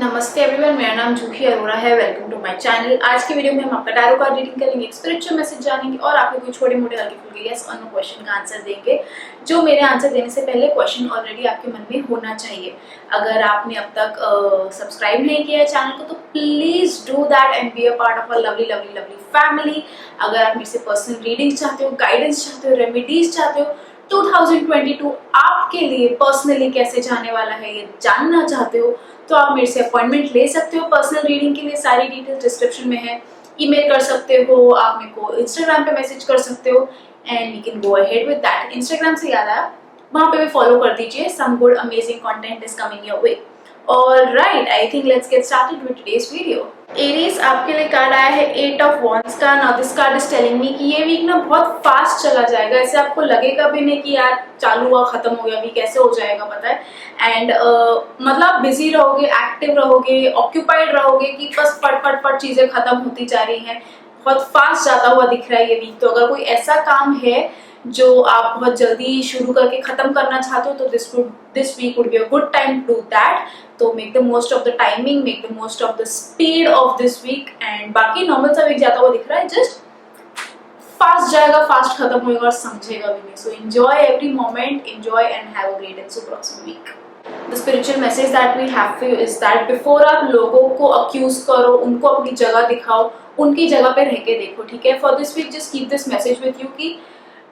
नमस्ते एवरीवन, मेरा नाम जूही अरोड़ा है। Welcome to my channel. आज की वीडियो में हम आपका टैरो कार्ड रीडिंग करेंगे, एक स्पिरिचुअल मैसेज जानेंगे और आपको कुछ छोटे मोटे हल्के फुल्के यस और नो क्वेश्चन का आंसर देंगे, जो मेरे आंसर देने से पहले क्वेश्चन ऑलरेडी आपके मन में होना चाहिए। अगर आपने अब तक सब्सक्राइब नहीं किया है चैनल को तो please do that and be a part of a lovely lovely lovely family. अगर आप मेरे से पर्सनल रीडिंग चाहते हो, गाइडेंस चाहते हो, रेमेडीज चाहते हो, 2022 आपके लिए पर्सनली कैसे जाने वाला है ये जानना चाहते हो तो आप मेरे से अपॉइंटमेंट ले सकते हो पर्सनल रीडिंग के लिए। सारी डिटेल्स डिस्क्रिप्शन में है। ईमेल कर सकते हो, आप मेरे को इंस्टाग्राम पे मैसेज कर सकते हो and you can go ahead with that. Instagram से याद आया, वहां पे भी फॉलो कर दीजिए। Some good amazing content is coming your way. Alright, I think let's get started with today's video. Aries, आपके लिए कार्ड आया है 8 ऑफ वॉन्ड्स का। Now this card is telling me कि ये वीक ना बहुत फास्ट चला जाएगा। ऐसे आपको लगेगा भी नहीं कि यार चालू हुआ खत्म हो गया, वीक ऐसे हो जाएगा, पता है। एंड मतलब बिजी रहोगे, एक्टिव रहोगे, ऑक्यूपाइड रहोगे कि बस फट फट फट चीजें खत्म होती जा रही हैं। बहुत फास्ट जाता हुआ दिख रहा है ये वीक। तो अगर कोई ऐसा काम है जो आप बहुत जल्दी शुरू करके खत्म करना चाहते हो तो this week would be a good time to do that. तो make the most of the timing, make the most of the speed of this week. And बाकी नॉर्मल सा वीक जाता हुआ दिख रहा है, जस्ट फास्ट जाएगा, फास्ट खत्म होगा और समझेगा भी नहीं। So enjoy every moment, enjoy and have a great and super awesome week. The spiritual message that we have for you is that before आप लोगों को अक्यूज करो, उनको अपनी जगह दिखाओ, उनकी जगह पे रह के देखो, ठीक है। For this week just keep this message with you कि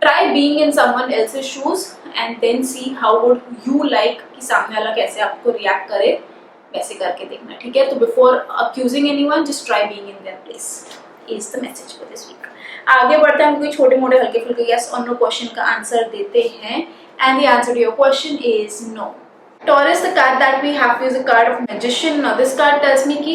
try being in someone else's shoes and then see how would you like कि सामने वाला कैसे आपको रिएक्ट करे, वैसे करके देखना, ठीक है। तो before accusing anyone just try being in their place is the message for this week. आगे बढ़ते हैं, हम कोई छोटे मोटे हल्के फुल्के यस और नो क्वेश्चन का आंसर देते हैं and the answer to your question is no. Taurus, the card that we have is a card of magician. Now this card tells me कि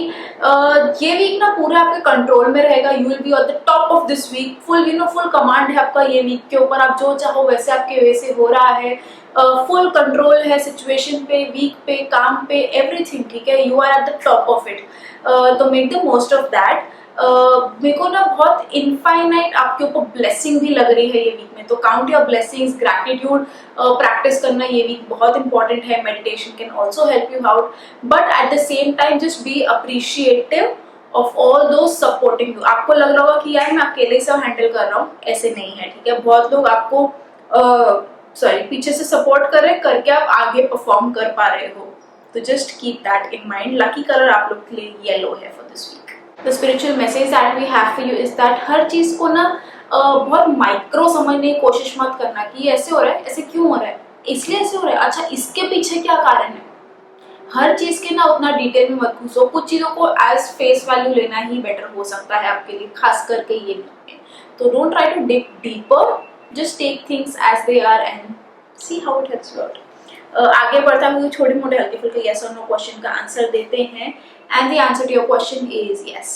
ये वीक ना पूरा आपके कंट्रोल में रहेगा। You will be at the top of this week. Full command है आपका ये वीक के ऊपर। आप जो चाहो वैसे आपके वैसे हो रहा है। फुल कंट्रोल है सिचुएशन पे, वीक पे, काम पे, एवरीथिंग, ठीक है। You are at the top of it. तो make the most of that. मेरे को ना बहुत इनफाइनाइट आपके ऊपर ब्लेसिंग भी लग रही है ये वीक में। तो count your blessings, gratitude practice करना ये वीक बहुत इंपॉर्टेंट है। Meditation can also help you out, but at the same time just be appreciative of all दो सपोर्टिंग यू। आपको लग रहा होगा कि यार मैं अकेले से हैंडल कर रहा हूँ, ऐसे नहीं है, ठीक है। बहुत लोग आपको पीछे से सपोर्ट कर रहे हैं, करके आप आगे परफॉर्म कर पा रहे हो। तो just keep that in mind. Lucky colour आप लोग के लिए येलो है for this week. The spiritual message that we have for you is that हर चीज को ना बहुत माइक्रो समझने की कोशिश मत करना कि ऐसे हो रहा है, ऐसे क्यों हो रहा है, इसलिए ऐसे हो रहा है, अच्छा इसके पीछे क्या कारण है। हर चीज के ना उतना डिटेल में मत घुसो। कुछ चीजों को एज फेस वैल्यू लेना ही बेटर हो सकता है आपके लिए, खास करके ये वीक में। तो don't try to dig deeper, just take things as they are and see how it helps you out. आगे बढ़ता हुए छोटे मोटे हल्के फुल्के यस और नो क्वेश्चन का आंसर देते हैं and the answer to your question is yes.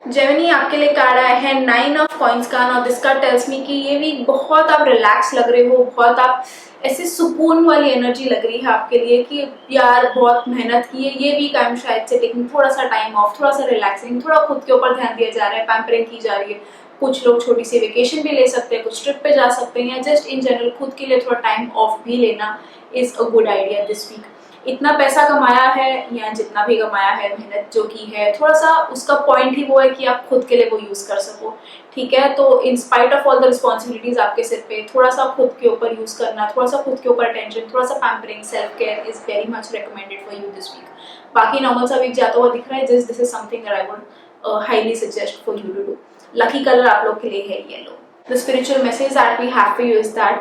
Gemini, आपके लिए कार्ड आया है 9 ऑफ कॉइंस का। Now this card tells me कि ये वीक बहुत आप रिलैक्स लग रहे हो, बहुत आप ऐसे सुकून वाली एनर्जी लग रही है आपके लिए कि यार बहुत मेहनत की है ये वीक। आई एम शायद से टेकिंग थोड़ा सा टाइम ऑफ, थोड़ा सा रिलैक्सिंग, थोड़ा खुद के ऊपर ध्यान दिया जा रहा है, पैम्परिंग की जा रही है। कुछ लोग छोटी सी वेकेशन भी ले सकते हैं, कुछ ट्रिप पे जा सकते हैं, या जस्ट इन जनरल खुद के लिए थोड़ा टाइम ऑफ भी लेना is a good idea this week. इतना पैसा कमाया है या जितना भी कमाया है, मेहनत जो की है, थोड़ा सा उसका पॉइंट ही वो है कि आप खुद के लिए वो यूज कर सको, ठीक है। तो in spite of all the responsibilities आपके सिर पे, थोड़ा सा खुद के ऊपर यूज करना, थोड़ा सा खुद के ऊपर अटेंशन, थोड़ा सा pampering, self care is very much recommended for you this week. बाकी नॉर्मल सा वीक जाता हुआ दिख रहा है, this is something that I would highly suggest for you to do. Lucky colour आप लोग के लिए है yellow. The spiritual message that we have for you is that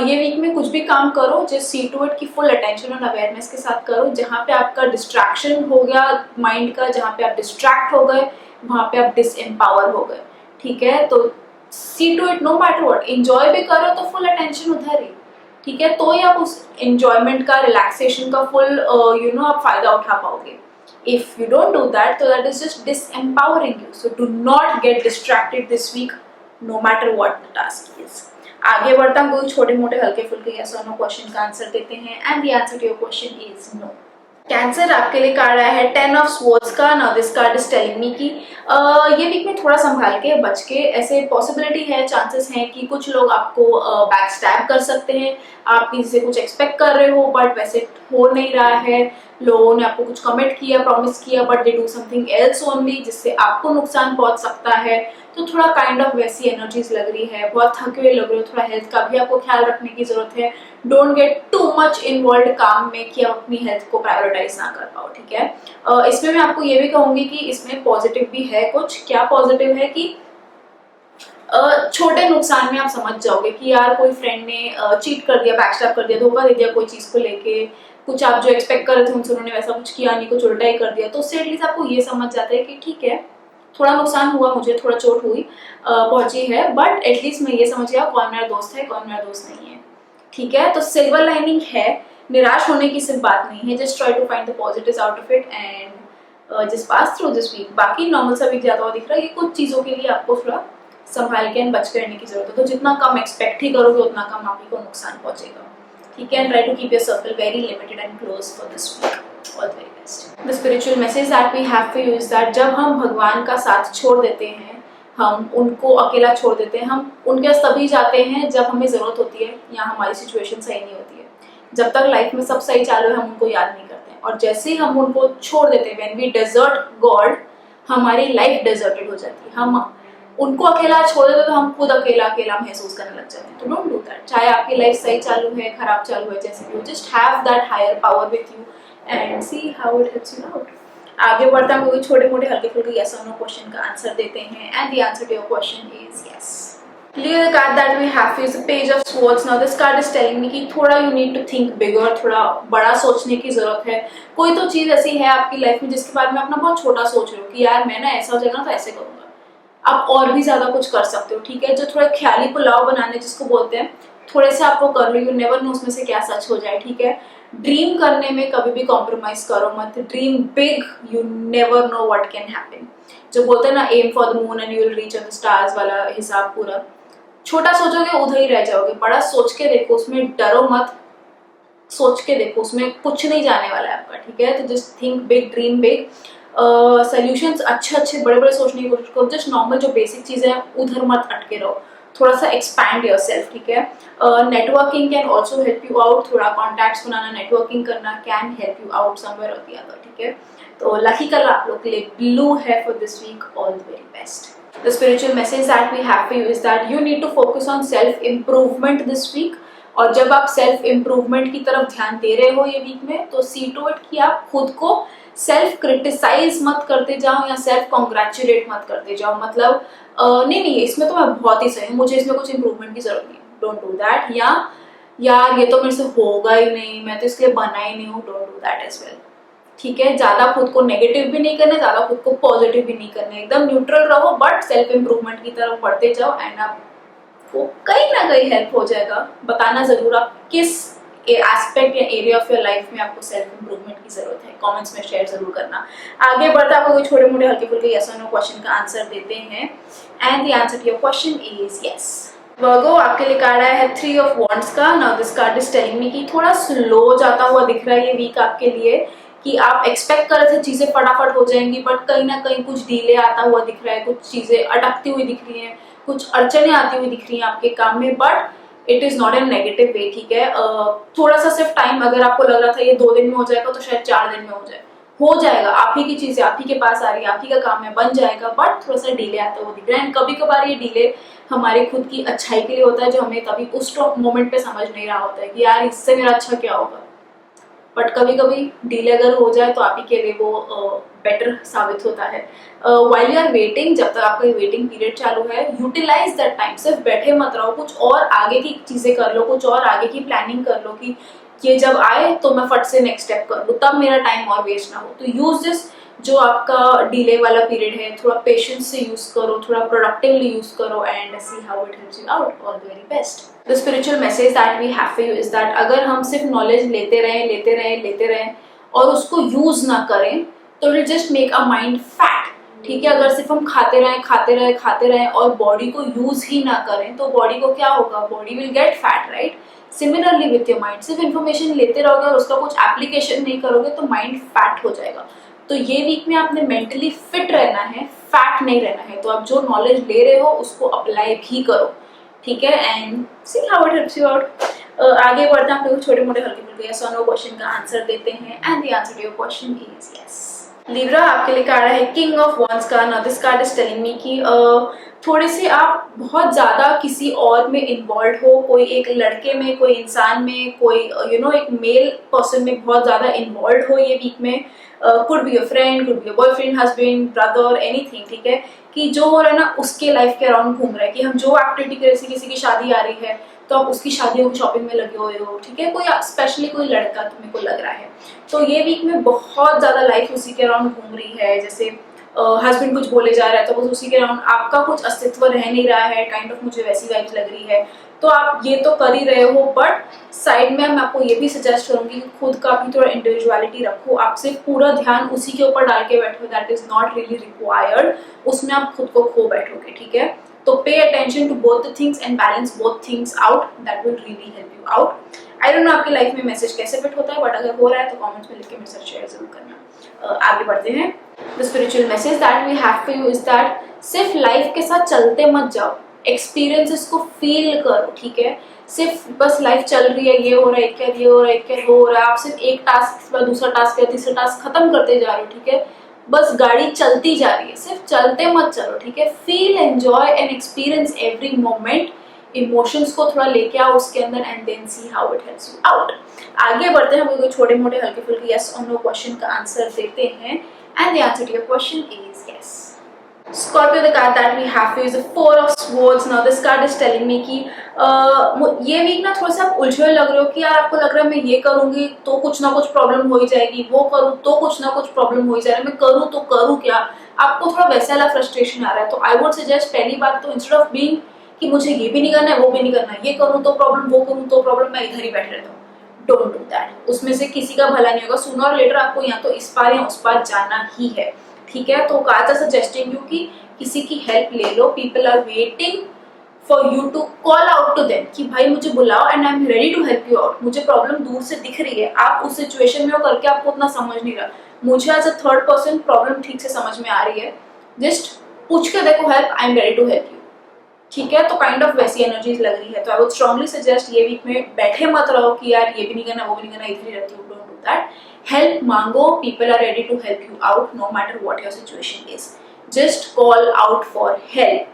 ये वीक में कुछ भी काम करो, just see to it कि full attention और awareness के साथ करो। जहाँ पे आपका distraction हो गया माइंड का, जहाँ पे आप distract हो गए, वहाँ पे आप disempower हो गए, ठीक है। तो see to it no matter what। enjoy भी करो तो full attention उधर ही, ठीक है। तो ही आप उस enjoyment का, relaxation का full आप फायदा उठा पाओगे। If you don't do that, so that is just disempowering you. So do not get distracted this week, no matter what the task is. आगे बढ़ता हूँ, कोई छोटे मोटे हल्के फुल्के यस और नो क्वेश्चन का आंसर देते हैं and the answer to your question is no. Cancer, आपके लिए कार्ड आया है 10 ऑफ स्वॉर्ड्स का। Now this card is telling me कि ये वीक में थोड़ा संभाल के, बच के, ऐसे पॉसिबिलिटी है, चांसेस हैं कि कुछ लोग आपको बैक स्टैब कर सकते हैं। आप किसी से कुछ एक्सपेक्ट कर रहे हो बट वैसे हो नहीं रहा है, लोगों ने आपको कुछ कमेंट किया, प्रॉमिस किया, but they do something else only, जिससे आपको नुकसान पहुंच सकता है। तो थोड़ा काइंड ऑफ वैसी एनर्जीज लग रही है, बहुत थके हुए लग रहे हो, थोड़ा हेल्थ का भी आपको ख्याल रखने की जरूरत है। Don't get too much involve काम में कि आप अपनी हेल्थ को प्रायोरिटाइज ना कर पाओ, ठीक है। इसमें मैं आपको ये भी कहूंगी कि इसमें पॉजिटिव भी है कुछ। क्या पॉजिटिव है कि छोटे नुकसान में आप समझ जाओगे कि यार कोई फ्रेंड ने चीट कर दिया, बैकस्टैब कर दिया, धोखा दे दिया कोई चीज को लेके, कुछ आप जो एक्सपेक्ट कर रहे थे उनसे उन्होंने वैसा कुछ किया नहीं, कुछ उल्टा ही कर दिया। तो उससे एटलीस्ट आपको ये समझ जाता है कि ठीक है, थोड़ा नुकसान हुआ, मुझे थोड़ा चोट हुई, पहुंची है, बट एटलीस्ट मैं ये समझ गया कौन मेरा दोस्त है, कौन मेरा दोस्त नहीं है, ठीक है। तो सिल्वर लाइनिंग है, निराश होने की सिर्फ बात नहीं है। Just try to find the positives out of it and just pass through this week. बाकी नॉर्मल सा वीक ज्यादा हुआ दिख रहा है, ये कुछ चीजों के लिए आपको थोड़ा संभाल के बच के रहने की जरूरत है। तो जितना कम एक्सपेक्ट ही करोगे उतना कम आप ही को नुकसान पहुंचेगा, ठीक है। And try to keep your circle very limited and close for this week. All the very best. The spiritual message that we have for you is that जब हम भगवान का साथ छोड़ देते हैं, हम उनको अकेला छोड़ देते हैं, हम उनके पास तभी जाते हैं जब हमें जरूरत होती है या हमारी सिचुएशन सही नहीं होती है। जब तक लाइफ में सब सही चालू है हम उनको याद नहीं करते हैं, और जैसे ही हम उनको छोड़ देते हैं, व्हेन वी डेजर्ट गॉड, हमारी लाइफ डेजर्टेड हो जाती है। हम उनको अकेला छोड़ देते तो हम खुद अकेला अकेला महसूस करने लग जाते हैं। तो डोंट डू दैट। चाहे आपकी लाइफ सही चालू है, खराब चालू है, जैसे भी हो, just have that higher power with you and see how it helps you out. आगे बढ़ते हम छोटे मोटे हल्के फुल्के यस और नो क्वेश्चन का आंसर देते हैं and the answer to your question is yes. Clear the card that we have is a page of swords. Now this card is telling me कि थोड़ा you need to think bigger, थोड़ा बड़ा सोचने की जरूरत है। कोई तो चीज ऐसी है आपकी लाइफ में जिसके बारे में अपना बहुत छोटा सोच रहे हो कि यार मैं ना ऐसा हो जाएगा ना तो ऐसे करूंगा। आप और भी ज्यादा कुछ कर सकते हो, ठीक है। जो थोड़ा ख्याली पुलाव बनाने जिसको बोलते हैं, थोड़े से आप वो कर लो, यू नेवर नो उसमें से क्या सच हो जाए, ठीक है। ड्रीम करने में कभी भी कॉम्प्रोमाइज करो मत। Dream big, you never know what can happen. जो बोलते हैं ना aim for the moon and you will reach the stars वाला हिसाब पूरा। छोटा सोचोगे उधर ही रह जाओगे, बड़ा सोच के देखो, उसमें डरो मत, सोच के देखो, उसमें कुछ नहीं जाने वाला है आपका, ठीक है। तो just think big, dream big. Solutions अच्छे अच्छे बड़े बड़े सोचने की कोशिश करो। जस्ट नॉर्मल जो बेसिक चीजें हैं उधर मत अटके रहो, थोड़ा सा एक्सपैंड योरसेल्फ, ठीक है। Networking can also help you out. थोड़ा कॉन्टैक्ट्स बनाना, नेटवर्किंग करना can help you out somewhere और द अदर, ठीक है। तो लकी कलर आप लोग के लिए ब्लू है for this week. All the very best. The spiritual message that we have for you is that you need to focus on self improvement this week. और जब आप सेल्फ इम्प्रूवमेंट की तरफ ध्यान दे रहे हो ये वीक में, तो सी टू इट कि आप खुद को सेल्फ क्रिटिसाइज मत करते जाओ या सेल्फ कॉन्ग्रेचुलेट मत करते जाओ। मतलब नहीं इसमें तो मैं बहुत ही सही हूँ, मुझे इसमें कुछ इम्प्रूवमेंट की जरूरत नहीं। Don't do that. या यार ये तो मेरे से होगा ही नहीं, मैं तो इसके लिए बना ही नहीं हूँ। Don't do that as well, ठीक है। ज्यादा खुद को नेगेटिव भी नहीं करना, ज्यादा खुद को पॉजिटिव भी नहीं करना, एकदम न्यूट्रल रहो, बट सेल्फ इम्प्रूवमेंट की तरफ बढ़ते जाओ एंड आपको कहीं ना कहीं हेल्प हो जाएगा। बताना जरूर आप किस एस्पेक्ट या एरिया ऑफ योर लाइफ में आपको सेल्फ इम्प्रूवमेंट की जरूरत है, कमेंट्स में शेयर जरूर करना। आगे बढ़ता आपको कोई छोटे मोटे हल्के फुल्के यस और नो क्वेश्चन का आंसर देते हैं and the answer to your question is yes. Virgo, आपके लिए कार्ड आया है 3 ऑफ वॉन्ड्स का। Now this card is telling me कि थोड़ा स्लो जाता हुआ दिख रहा है ये वीक आपके लिए, कि आप एक्सपेक्ट कर रहे थे चीजें फटाफट हो जाएंगी, बट कहीं ना कहीं कुछ डिले आता हुआ दिख रहा है, कुछ चीजें अटकती हुई दिख रही हैं, कुछ अड़चने आती हुई दिख रही हैं आपके काम में, but it is not in negative way, ठीक है। थोड़ा सा सिर्फ टाइम, अगर आपको लग रहा था ये 2 दिन में हो जाएगा तो शायद 4 दिन में हो जाएगा। आप ही की चीजें आप ही के पास आ रही है, आप ही का काम है, बन जाएगा, बट थोड़ा सा डिले आता हुआ दिख रहा है। एंड कभी कभार ये डिले हमारे खुद की अच्छाई के लिए होता है, जो हमें तभी उस मोमेंट पे समझ नहीं रहा होता है कि यार इससे मेरा अच्छा क्या होगा। बट कभी कभी डिले अगर हो जाए तो आप ही के लिए वो बेटर साबित होता है। व्हाइल यू आर वेटिंग, जब तक आपका वेटिंग पीरियड चालू है, यूटिलाइज दैट टाइम। सिर्फ बैठे मत रहो, कुछ और आगे की चीजें कर लो, कुछ और आगे की प्लानिंग कर लो कि ये जब आए तो मैं फट से नेक्स्ट स्टेप कर लूँ, तब मेरा टाइम और वेस्ट ना हो। तो यूज दिस, जो आपका डिले वाला पीरियड है, थोड़ा पेशेंस से यूज करो, थोड़ा प्रोडक्टिवली यूज करो and see how it helps you out. All the very best. The spiritual message that we have for you is that अगर हम सिर्फ नॉलेज लेते रहें और उसको यूज ना करें तो it just make a mind fat, ठीक है। अगर सिर्फ हम खाते रहें और बॉडी को यूज ही ना करें तो बॉडी को क्या होगा, body will get fat, right. Similarly with your mind, सिर्फ इन्फॉर्मेशन लेते रहोगे और उसका कुछ एप्लीकेशन नहीं करोगे तो माइंड फैट हो जाएगा। तो ये वीक में आपने मेंटली फिट रहना है, फैट नहीं रहना है। तो आप जो नॉलेज ले रहे हो उसको अप्लाई भी करो, ठीक है, and see how it helps you out. आगे बढ़ते हैं, आप लोग छोटे मोटे हल्के फुल्के यस और नो क्वेश्चन का आंसर देते हैं and the answer to your question is yes. Libra, आपके लिए कार्ड है किंग ऑफ वॉन्ड्स का। Now this card is telling me कि थोड़े से आप बहुत ज्यादा किसी और में इन्वॉल्व हो, कोई एक लड़के में, कोई इंसान में, कोई एक मेल पर्सन में बहुत ज्यादा इन्वॉल्व हो ये वीक में। Could be your friend, could be your boyfriend, husband, brother, anything, ठीक है, कि जो हो रहा है ना उसके लाइफ के अराउंड घूम रहा है, कि हम जो एक्टिविटी कर रहे, किसी की शादी आ रही है तो आप उसकी शादियों की शॉपिंग में लगे हुए हो, ठीक है, कोई स्पेशली कोई लड़का तो मेरे को लग रहा है। तो ये वीक में बहुत ज्यादा लाइफ उसी के अराउंड घूम रही है, जैसे हस्बैंड कुछ बोले जा रहा है तो बस उसी के अराउंड आपका कुछ अस्तित्व रह नहीं रहा है, काइंड ऑफ मुझे वैसी वाइब्स लग रही है। तो आप ये तो कर ही रहे हो, बट साइड में मैं आपको ये भी सजेस्ट करूंगी कि खुद का भी थोड़ा इंडिविजुअलिटी रखो, आप सिर्फ पूरा ध्यान उसी के ऊपर डाल के बैठो, that is not really required, उसमें आप खुद को खो बैठोगे, ठीक है। तो pay attention to both the things and balance both things out, that will really help you out. I don't know आपकी लाइफ में मैसेज कैसे फिट होता है, बट अगर हो रहा है तो कमेंट्स में लिख के मेरे साथ शेयर जरूर करना। आगे बढ़ते हैं। The spiritual message that we have for you is that सिर्फ लाइफ के साथ चलते मत जाओ, एक्सपीरियंसेस को फील करो, ठीक है। सिर्फ बस लाइफ चल रही है, ये हो रहा है, क्या ये हो रहा है, क्या हो रहा है, आप सिर्फ एक टास्क के बाद दूसरा टास्क या तीसरा टास्क खत्म करते जा रहे हो, ठीक है। बस गाड़ी चलती जा रही है, सिर्फ चलते मत चलो, ठीक है। Feel, enjoy and experience every moment, emotions को थोड़ा लेके आओ उसके अंदर and then see how it helps you out. आगे बढ़ते हैं, कोई छोटे मोटे हल्के फुल्के यस और नो क्वेश्चन का आंसर देते हैं and the answer to your question is yes. Scorpio, the card that we have here is the Four of Swords. Now this card is telling me कि ये वीक ना थोड़ा सा आप उलझे हुए लग रहे हो, कि यार आपको लग रहा है मैं ये करूंगी तो कुछ ना कुछ प्रॉब्लम हो ही जाएगी, वो करूँ तो कुछ ना कुछ प्रॉब्लम हो ही जाएगा, मैं करूँ तो करूँ क्या, आपको थोड़ा वैसा वाला फ्रस्ट्रेशन आ रहा है। तो आई वुड सजेस्ट, पहली बात तो इंस्टेड ऑफ बीइंग कि मुझे ये भी नहीं करना है वो भी नहीं करना है, ये करूँ तो प्रॉब्लम, वो करूँ तो प्रॉब्लम, मैं इधर ही बैठे रहता हूँ, डोंट डू दैट। उसमें से किसी का भला नहीं होगा, सूनर और लेटर आपको या तो इस पार या उस पार जाना ही है, ठीक है। तो कार्ड्स आर सजेस्टिंग यू कि किसी की हेल्प ले लो, people are waiting for you to call out to them कि भाई मुझे बुलाओ and I am ready to help you out. मुझे प्रॉब्लम दूर से दिख रही है, आप उस सिचुएशन में हो करके आपको उतना समझ नहीं रहा, मुझे as a third person problem ठीक से समझ में आ रही है, जस्ट पूछ के देखो help, I am ready to help you, ठीक है। तो काइंड ऑफ वैसी एनर्जीज लग रही है। तो आई वुड स्ट्रांगली सजेस्ट ये वीक में बैठे मत रहो कि यार ये भी नहीं करना वो भी नहीं करना, इधर ही रहती हूँ, डोंट डू दैट। हेल्प मांगो, people are ready to help you out no matter what your situation is, just call out for help,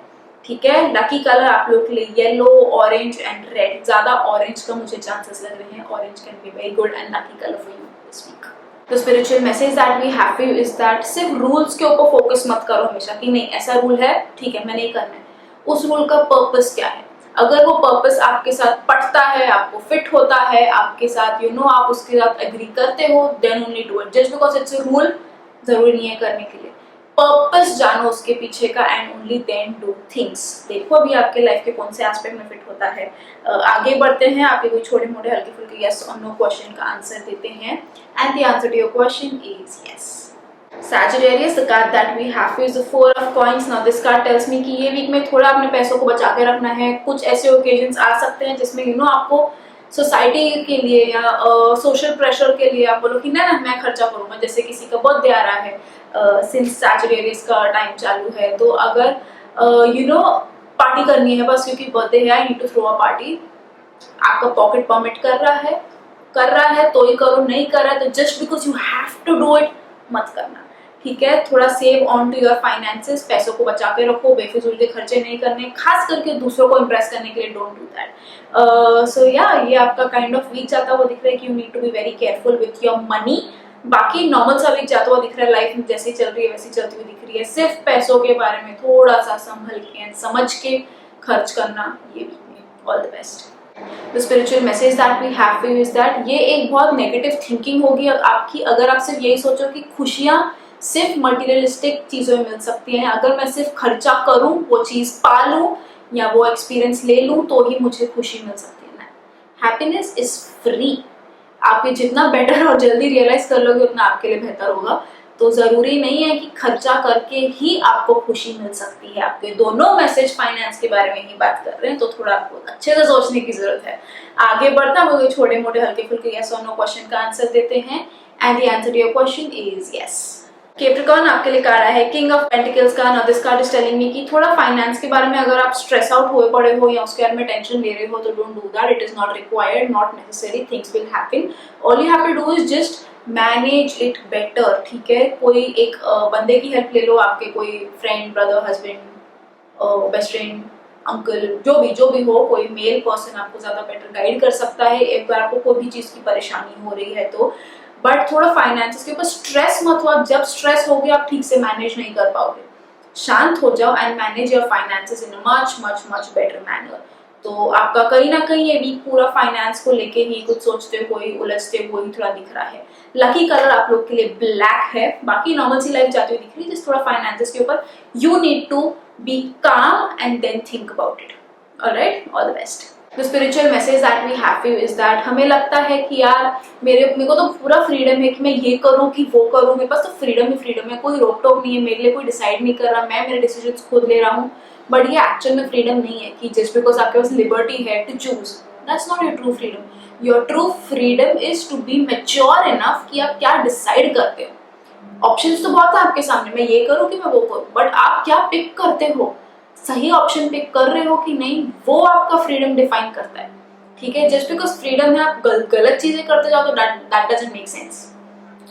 ठीक है। लकी कलर आप लोग के लिए येलो, ऑरेंज एंड रेड, ज्यादा ऑरेंज का मुझे चांसेस लग रहे हैं, orange can be very good and lucky colour for you this week. तो spiritual message that we have for you is that सिर्फ रूल्स के ऊपर फोकस मत करो हमेशा कि नहीं ऐसा रूल है, ठीक है मैं नहीं करना है। उस रूल का पर्पस क्या है, अगर वो पर्पस आपके साथ पटता है, आपको फिट होता है, आपके साथ आप उसके साथ एग्री करते हो, then only do it. Just because it's a rule जरूरी नहीं है करने के लिए, पर्पस जानो उसके पीछे का and only then do things. देखो अभी आपके लाइफ के कौन से एस्पेक्ट में फिट होता है। आगे बढ़ते हैं, आपके कोई छोटे मोटे हल्के फुल्के यस और नो क्वेश्चन का आंसर देते हैं and the answer to your question is yes. Sagittarius, the card that we have is the Four of Coins. Now this card tells me कि ये वीक में थोड़ा अपने पैसों को बचा के रखना है। कुछ ऐसे ओकेजन्स आ सकते हैं जिसमें आपको सोसाइटी के लिए या सोशल प्रेशर के लिए आप बोलो कि ना मैं खर्चा करूंगा, जैसे किसी का बर्थडे आ रहा है, सिंस सैजिटेरियस का टाइम चालू है, तो अगर पार्टी करनी है बस क्योंकि बर्थडे है, I need to throw a party, आपका पॉकेट परमिट कर रहा है तो ही करो, नहीं कर रहा है तो just because you have to do it मत करना, ठीक है। थोड़ा save on to your finances, पैसों को बचा के रखो, बेफिजूल के खर्चे नहीं करने, खास करके दूसरों को इम्प्रेस करने के लिए डोंट डू दैट। सो या ये आपका काइंड ऑफ वीक जाता हुआ दिख रहा है कि you need to be very careful with your money. बाकी नॉर्मल सा वीक जाता हुआ दिख रहा है, लाइफ जैसी चल रही है वैसी चलती हुई दिख रही है, सिर्फ पैसों के बारे में थोड़ा सा संभल के समझ के खर्च करना ये वीक में। All the best. The spiritual message that we have for you is that ये एक बहुत नेगेटिव थिंकिंग होगी आपकी अगर आप सिर्फ यही सोचो कि खुशियाँ सिर्फ मटेरियलिस्टिक चीजों में मिल सकती हैं, अगर मैं सिर्फ खर्चा करूं, वो चीज पा लूं या वो एक्सपीरियंस ले लूं तो ही मुझे खुशी मिल सकती है ना। हैप्पीनेस इज फ्री, आप ये जितना बेटर और जल्दी रियलाइज कर लोगे उतना आपके लिए बेहतर होगा। तो जरूरी नहीं है कि खर्चा करके ही आपको खुशी मिल सकती है। आपके दोनों मैसेज फाइनेंस के बारे में ही बात कर रहे हैं, तो थोड़ा आपको अच्छे से सोचने की जरूरत है। आगे बढ़ता हम लोग छोटे मोटे हल्के फुल्के यस और नो क्वेश्चन का आंसर देते हैं and the answer to your question is yes. Capricorn आपके लिए कार्ड है किंग ऑफ पेंटिकल्स का। Now this card is telling me कि थोड़ा फाइनेंस के बारे में अगर आप स्ट्रेस आउट हुए पड़े हो या उसके बारे में टेंशन ले रहे हो तो don't do that, it is not required, not necessary, things will happen. All you have to do is just manage it better, ठीक है। कोई एक बंदे की हेल्प ले लो, आपके कोई friend, brother, husband, best friend, uncle, जो भी हो, कोई मेल पर्सन आपको ज्यादा बेटर गाइड कर सकता है एक बार आपको कोई भी चीज की परेशानी हो रही है तो। बट थोड़ा फाइनेंस के ऊपर स्ट्रेस मत हो, आप जब स्ट्रेस होगे आप ठीक से मैनेज नहीं कर पाओगे। शांत हो जाओ and manage your finances in much much much better manner. तो आपका कहीं ना कहीं ये वीक पूरा फाइनेंस को लेके ही कुछ सोचते हुए उलझते हुए ही थोड़ा दिख रहा है। लकी कलर आप लोग के लिए ब्लैक है, बाकी नॉर्मल सी लाइफ जाती हुई दिख रही है, जिस थोड़ा फाइनेंसेस के ऊपर you need to be calm and then think about it. Alright, all the best. The spiritual message that we have for you is that हमें लगता है कि यार मेरे को तो पूरा फ्रीडम है कि मैं ये करूँ कि वो करूँ, मेरे पास तो फ्रीडम ही फ्रीडम है, कोई रोक टोक नहीं है, मेरे लिए कोई डिसाइड नहीं कर रहा, मैं मेरे डिसीजंस खुद ले रहा हूँ। बट ये एक्चुअल में फ्रीडम नहीं है कि जस्ट बिकॉज आपके पास लिबर्टी है to choose, that's not your true freedom. Your true freedom is to be mature enough कि आप क्या डिसाइड करते हो। ऑप्शंस तो बहुत है आपके सामने, मैं ये करूँ कि मैं वो करूँ, बट आप क्या पिक करते हो, सही ऑप्शन पिक कर रहे हो कि नहीं, वो आपका फ्रीडम डिफाइन करता है, ठीक है। जस्ट बिकॉज फ्रीडम है आप गलत चीजें करते जाओ तो दैट डजंट मेक सेंस,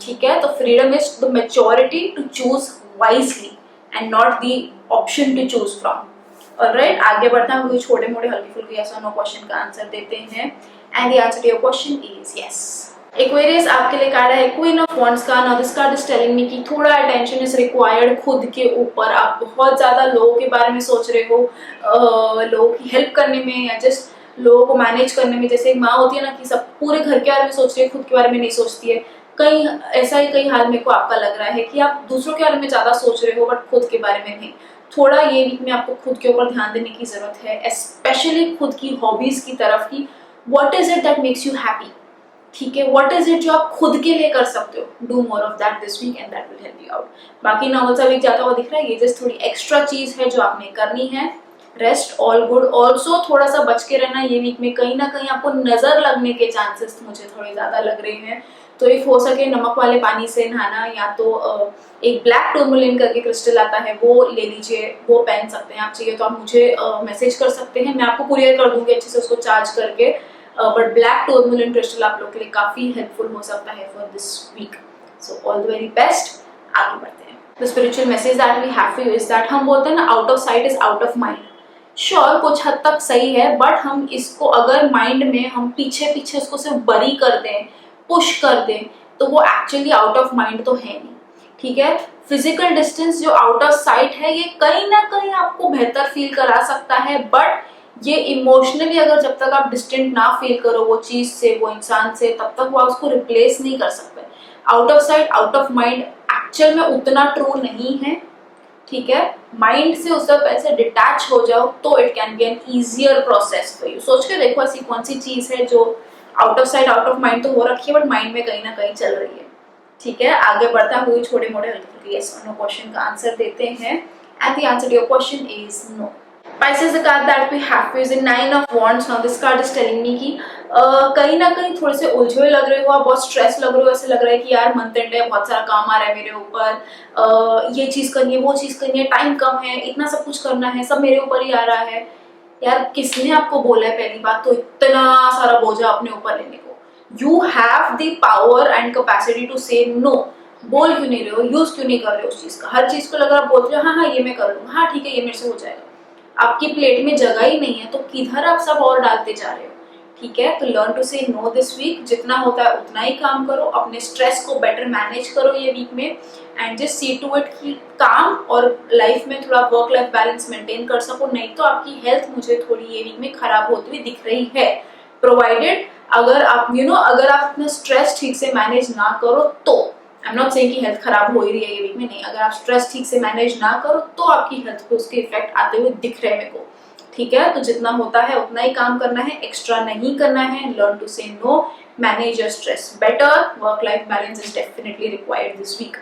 ठीक है। तो freedom is the maturity to choose wisely and not the option to choose from. Alright, आगे बढ़ते हैं, कोई छोटे मोटे हल्की फुल्की यस और नो क्वेश्चन का आंसर देते हैं and the answer to your question is yes. Aquarius आपके लिए कार्ड है क्वीन ऑफ वॉन्ड्स का। Now this card is telling me कि थोड़ा अटेंशन इज रिक्वायर्ड खुद के ऊपर। आप बहुत ज्यादा लोगों के बारे में सोच रहे हो, लोगों की हेल्प करने में या जस्ट लोगों को मैनेज करने में। जैसे एक माँ होती है ना कि सब पूरे घर के बारे में सोच रही है, खुद के बारे में नहीं सोचती है। कहीं ऐसा ही कई हाल मेरे को आपका लग रहा है कि आप दूसरों के बारे में ज्यादा सोच रहे हो बट खुद के बारे में नहीं। थोड़ा ये वीक में आपको खुद के ऊपर ध्यान देने की जरूरत है, स्पेशली खुद की हॉबीज की तरफ की। What is it that makes you happy, ठीक है, व्हाट इज इट जो आप खुद के लिए कर सकते हो। Do more of that this week and that will help you out. बाकी नॉर्मल सा वीक जाता हुआ दिख रहा है, ये जस्ट थोड़ी एक्स्ट्रा चीज है जो आपने करनी है। Rest all good. ऑल्सो थोड़ा सा बच के रहना, ये वीक में कहीं ना कहीं आपको नजर लगने के चांसेस मुझे थोड़े ज्यादा लग रहे हैं। तो इफ हो सके नमक वाले पानी से नहाना, या तो एक ब्लैक टूरमलिन करके क्रिस्टल आता है वो ले लीजिए, वो पहन सकते हैं आप। चाहिए तो आप मुझे मैसेज कर सकते हैं, मैं आपको कुरियर कर दूंगी अच्छे से उसको चार्ज करके। बट ब्लैक टूरमलिन क्रिस्टल आप लोग के लिए काफी हेल्पफुल हो सकता है for this week. So all the very best. आगे बढ़ते हैं। The spiritual message that we have for you is that, हम बोलते हैं ना out of sight is out of mind. Sure कुछ हद तक सही है, बट हम इसको अगर माइंड में हम पीछे पीछे उसको सिर्फ बरी कर दें, पुश कर दें, तो वो एक्चुअली आउट ऑफ माइंड तो है नहीं, ठीक है। फिजिकल डिस्टेंस जो आउट ऑफ साइट है ये कहीं ना कहीं आपको बेहतर फील करा सकता है, बट ये इमोशनली अगर जब तक आप डिस्टेंट ना फील करो वो चीज से, वो इंसान से, तब तक वो उसको रिप्लेस नहीं कर सकते। Out of sight out of mind actual में उतना ट्रू नहीं है, ठीक है। माइंड से उस तरह ऐसे डिटैच हो जाओ तो it can be N easier process for you. सोच के देखो ऐसी कौन सी चीज है जो out of sight out of mind तो हो रखी है बट माइंड में कहीं ना कहीं चल रही है, ठीक है। आगे बढ़ता है, कोई छोटे मोटे हल्के यस और नो क्वेश्चन का आंसर देते हैं and the answer to your question is no. Pisces, the card that we have is the 9 of Wands. Now this card is telling me कि कहीं ना कहीं थोड़े से उलझे हुए लग रहे हो, आप बहुत स्ट्रेस लग रहे हो, ऐसे लग रहा है कि यार मंथ एंड है, बहुत सारा काम आ रहा है मेरे ऊपर, ये चीज करनी है, वो चीज करनी है, टाइम कम है, इतना सब कुछ करना है, सब मेरे ऊपर ही आ रहा है। यार किसने आपको बोला है पहली बात तो इतना सारा बोझा अपने ऊपर लेने को। You have the power and capacity to say no. बोल क्यों नहीं रहे हो, यूज क्यों नहीं कर रहे हो उस चीज का। हर चीज को लग रहा बोलते हो हाँ हाँ ये मैं कर लूंगा, हाँ ठीक है ये मेरे से हो जाएगा। आपकी प्लेट में जगह ही नहीं है तो किधर आप सब और डालते जा रहे हो, ठीक है। तो learn to say no this week. जितना होता है उतना ही काम करो, अपने स्ट्रेस को बेटर मैनेज करो ये वीक में and just see to it कि काम और लाइफ में थोड़ा वर्क लाइफ बैलेंस मेंटेन कर सको। नहीं तो आपकी हेल्थ मुझे थोड़ी ये वीक में खराब होती हुई दिख रही है, प्रोवाइडेड अगर आप अगर आप अपना स्ट्रेस ठीक से मैनेज ना करो तो। आई एम नॉट सेइंग कि हेल्थ खराब हो ही रही है ये वीक में, नहीं। अगर आप स्ट्रेस ठीक से मैनेज ना करो तो आपकी हेल्थ पे उसके इफेक्ट आते हुए दिख रहे हैं मेरे को, ठीक है। तो जितना होता है उतना ही काम करना है, एक्स्ट्रा नहीं करना है। Learn to say no, manage your stress better, work life balance is definitely required this week.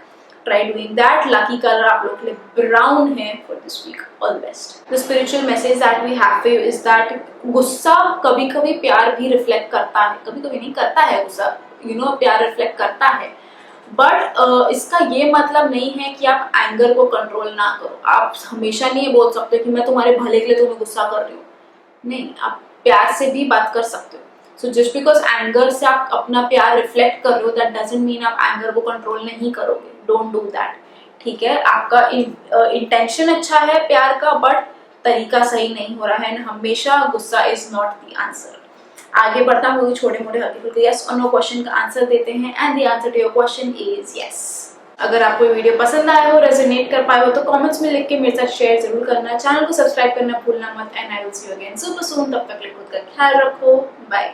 Try doing that. Lucky colour आप लोग के लिए ब्राउन है for this week. All the best. The spiritual message that we have for you is that गुस्सा कभी कभी प्यार भी रिफ्लेक्ट करता है, कभी कभी नहीं करता है गुस्सा, प्यार रिफ्लेक्ट करता है। बट इसका ये मतलब नहीं है कि आप एंगर को कंट्रोल ना करो। आप हमेशा नहीं बोल सकते कि मैं तुम्हारे भले के लिए तुम्हें गुस्सा कर रही हूँ, नहीं, आप प्यार से भी बात कर सकते हो। सो जस्ट बिकॉज एंगर से आप अपना प्यार रिफ्लेक्ट कर रहे हो, दैट डजंट मीन आप एंगर को कंट्रोल नहीं करोगे। डोंट डू दैट, ठीक है। आपका इंटेंशन अच्छा है प्यार का, बट तरीका सही नहीं हो रहा है। एंड हमेशा गुस्सा इज नॉट द आंसर। आगे बढ़ता हूँ, छोटे मोटे हल्के फुल्के यस और नो क्वेश्चन का आंसर देते हैं। And the answer to your question is yes. अगर आपको ये वीडियो पसंद आया हो, रेजोनेट कर पाए हो, तो कमेंट्स में लिख के मेरे साथ शेयर जरूर करना। चैनल को सब्सक्राइब करना भूलना मत। And I will see you again super soon. तब तक के लिए खुद का ख्याल रखो। बाय।